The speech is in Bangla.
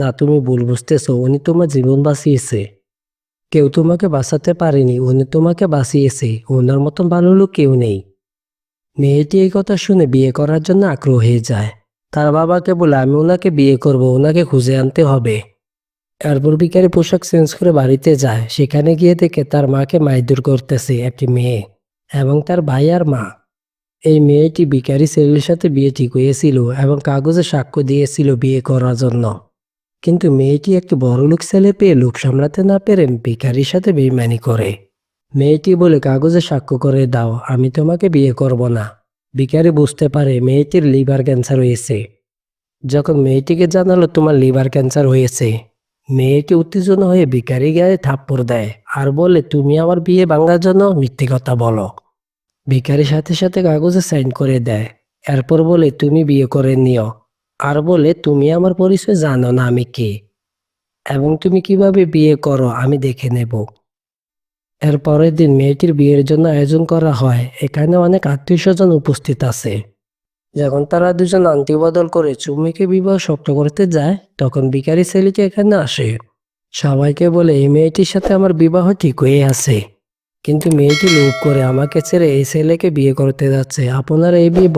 না, তুমি ভুল বুঝতেছো। উনি তোমার জীবন বাঁচিয়েছে। কেউ তোমাকে বাঁচাতে পারেনি, উনি তোমাকে বাঁচিয়েছে। ওনার মতন ভালো লোক কেউ নেই। মেয়েটি এই কথা শুনে বিয়ে করার জন্য আগ্রহ হয়ে যায়। তার বাবাকে বলে, আমি ওনাকে বিয়ে করব, ওনাকে খুঁজে আনতে হবে। এরপর ভিখারি পোশাক চেঞ্জ করে বাড়িতে যায়। সেখানে গিয়ে দেখে তার মাকে মারধর করতেছে একটি মেয়ে এবং তার ভাই আর মা। এই মেয়েটি ভিখারি ছেলের সাথে বিয়ে ঠিক হয়েছিল এবং কাগজে সাক্ষ্য দিয়েছিল বিয়ে করার জন্য। কিন্তু মেয়েটি একটি বড়লোক ছেলে পেয়ে লোক সামলাতে না পেরে ভিখারির সাথে বেইমানি করে। মেয়েটি বলে, কাগজে সাক্ষ্য করে দাও, আমি তোমাকে বিয়ে করব না। ভিখারি বুঝতে পারে মেয়েটির লিভার ক্যান্সার হয়েছে। যখন মেয়েটিকে জানালো তোমার লিভার ক্যান্সার হয়েছে, মেয়েটি উত্তেজনা হয়ে ভিখারি গায়ে থাপ্পড় দেয় আর বলে, তুমি আমার বিয়ে ভাঙার জন্য মিথ্যে কথা বলো। ভিখারি সাথে সাথে কাগজে সাইন করে দেয়। এরপর বলে, তুমি বিয়ে করে নিও। আর বলে, তুমি আমার পরিচয় জানো না আমি কে, এবং তুমি কিভাবে বিয়ে করো আমি দেখে নেব। এর পরের দিন মেয়েটির বিয়ের জন্য আয়োজন করা হয়। এখানে অনেক আত্মীয়স্বজন উপস্থিত আছে। যখন তারা দুজন আংটি বদল করে চুম্মিকে বিবাহ শক্ত করতে যায়, তখন ভিখারি ছেলেটি এখানে আসে। সবাইকে বলে, এই মেয়েটির সাথে আমার বিবাহ ঠিক হয়ে আছে, কিন্তু মেয়েটি লোভ করে আমাকে ছেড়ে এই ছেলেকে বিয়ে করতে যাচ্ছে। আপনারা এই বিয়ে